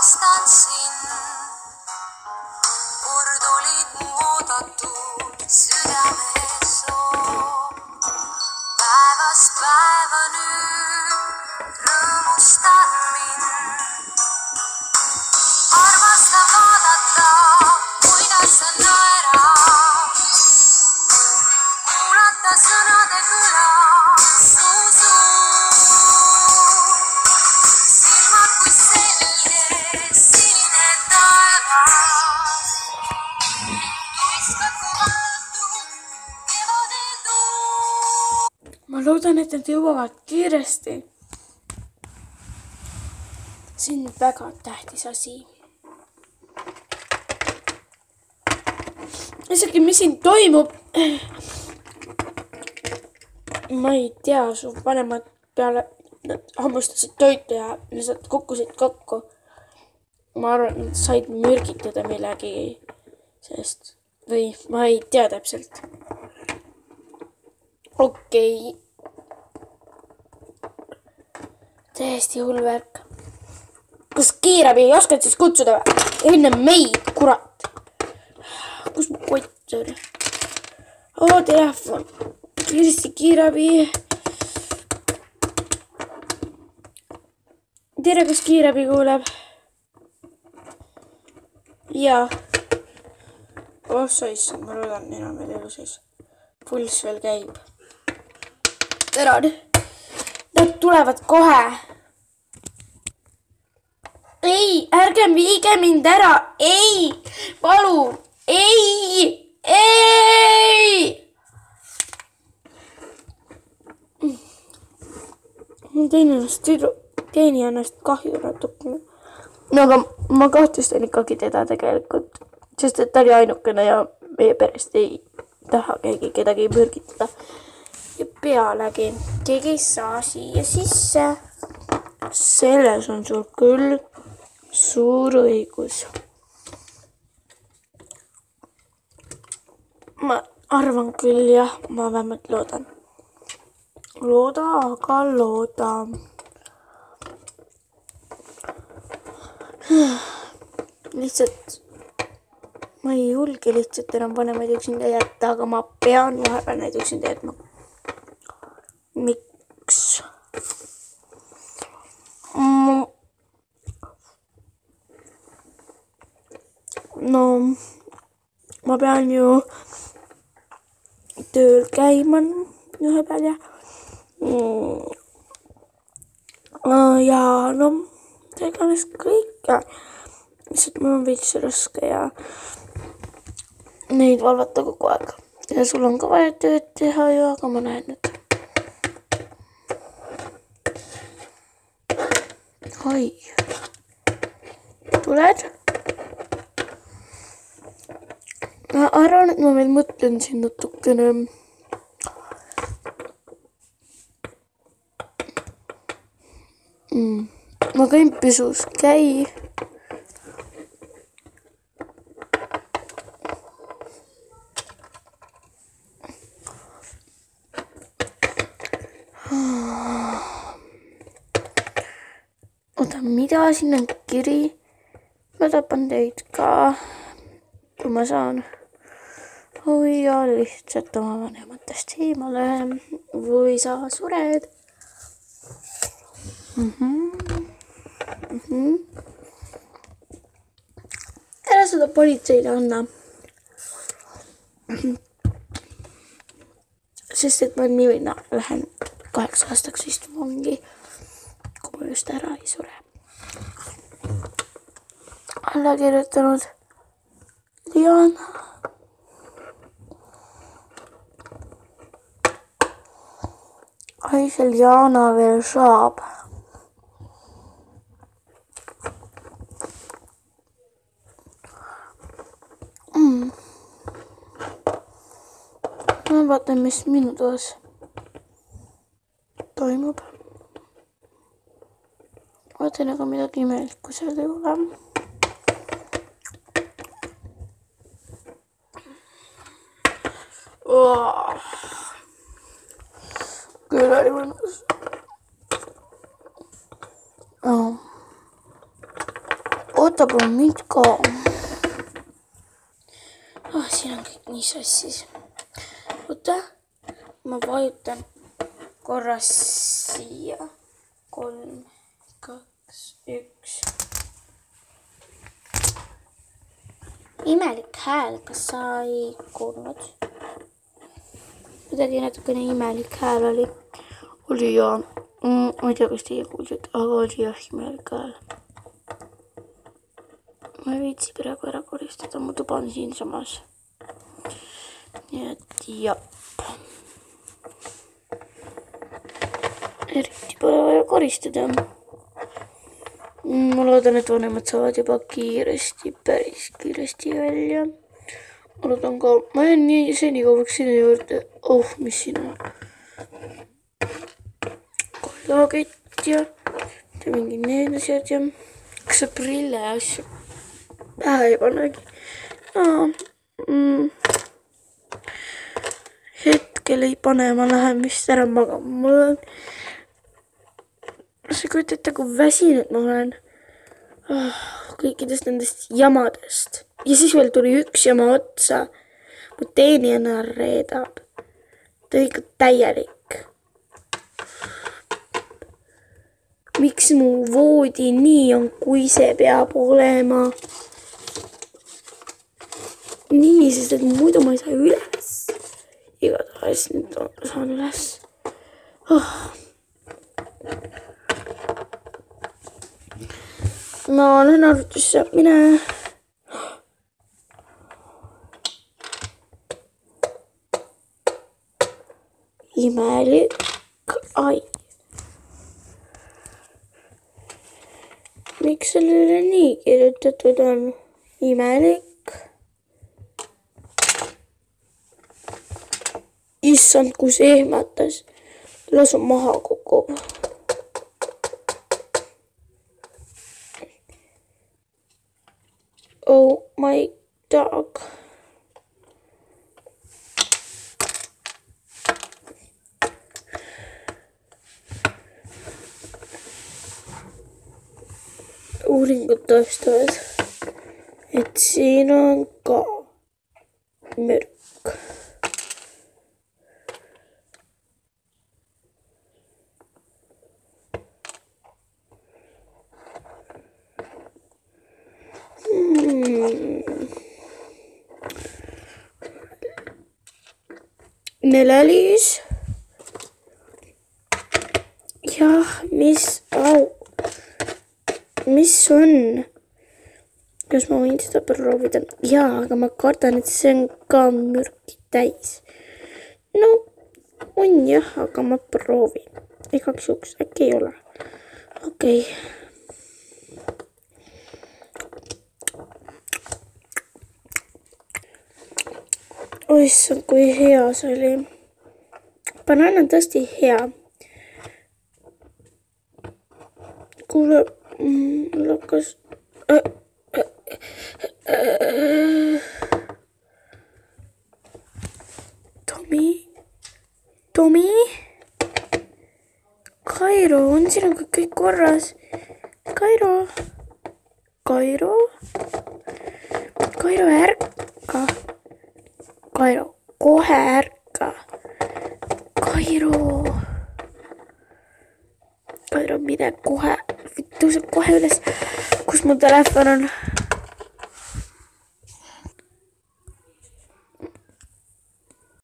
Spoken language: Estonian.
armastan sind, kord olid mu oodatud südames soov. Päevast päeva nüüd rõõmustan mind, armastan vaadata, kuidas sa naerad, kuulata sõnade kõla su suust. Silmad kui selge sinine taevas, tuiskad kui vallutud kevade tuul. Ma loodan, et nad jõuavad kiiresti. See on väga tähtis asi. Isegi mis siin toimub, ma ei tea, su vanemad peale hammustasid toitu ja lihtsalt kukkusid kokku. Ma arvan, et said mürgitada millegi, sest või ma ei tea täpselt. Okei. Täiesti hull värk. Kas kiirabi ei oskad siis kutsuda või? Enne meid, kurat. Kus mu kott oli? Telefon. Kiiresti kiirabi. Tere, kas kiirabi kuuleb? Jaa. Sois, ma loodan enam veel elu sees. Pulss veel käib. Terad. Nad tulevad kohe. Ei, ärge viige mind ära. Ei, palun. Ei. Ma teeni ennast kahju natukene. No aga ma kahtlustan ikkagi teda tegelikult, sest et ta oli ainukene ja meie perest ei taha keegi kedagi mürgitada. Ja pealegi keegi ei saa siia sisse. Selles on sul küll suur õigus. Ma arvan küll jah, ma vähemalt loodan. Looda, aga looda. Lihtsalt ma ei julge lihtsalt enam vanemaid üksinda jätta, aga ma pean vahepeal neid üksinda jätma. Miks? No, ma pean ju tööl käima ühe peal ja no, see iganes kõik ja lihtsalt mul on veits raske ja neid valvata kogu aeg. Ja sul on ka vaja tööd teha ju, aga ma näen nüüd. Oi. Tuled? Ma arvan, et ma veel mõtlen siin natukene. Ma käin pesus, käi. Oota, mida siin on kiri? Ma tapan teid ka, kui ma saan. Või ja lihtsalt oma vanematest eemale või sa sured. Ära seda politseile anna. Sest et ma nii lähen 8 aastaks vist vangi, kui ma just ära ei sure. Alla kirjutanud Diana. Ai, seal Jana veel saab. Ma vaatan, mis minu toas toimub. Vaatan, aga midagi imelikku seal ei ole. Küll oli mõnus. oota palun mind ka. Siin on kõik nii sassis. Oota, ma vajutan korra siia. 3, 2, 1. Imelik hääl, kas sa ei kuulnud? Kuidagi natukene imelik hääl oli. Oli ja, ma ei tea, kas teie kuulsite, aga oli jah imelik hääl. Ma ei viitsi praegu ära koristada, mu tuba on siinsamas. Nii et jah. Eriti pole vaja koristada. Ma loodan, et vanemad saavad juba päris kiiresti välja. Ma loodan ka, ma jään nii senikauaks sinna juurde. Mis siin on? Kollakett ja mingi need asjad ja kas sa prille asju pähe ei panegi? Hetkel ei pane, ma lähen vist ära magama. Mul on... Sa kujutate, kui väsinud ma olen kõikidest nendest jamadest. Ja siis veel tuli üks jama otsa. Mu teenijana reedab. Ta on ikka täielik. Miks mu voodi nii on, kui see peab olema? Nii, sest et muidu ma ei saa üles. Igatahes nüüd saan üles. Ma lähen arvutusse, mine. Imelik ai. Miks sellele nii kirjutatud on? Imelik. Issand, kui see ehmatas. Lasu maha kukub. Oh my dog. Uuringud tõestavad, et siin on ka mürk. Nelelis. Jah, mis on? Kas ma võin seda proovida? Jaa, aga ma kardan, et see on ka mürki täis. No, on jah, aga ma proovin. Igaks juhuks, äkki ei ole. Okei. Oissand, kui hea see oli. Banaan on tõesti hea. Kuule, mul hakkas... Tomi? Kairo, on sinuga kõik korras? Kairo, ärka. Kairo, kohe ärka. Kairo, mine kohe. Tõuseb kohe üles. Kus mu telefon on?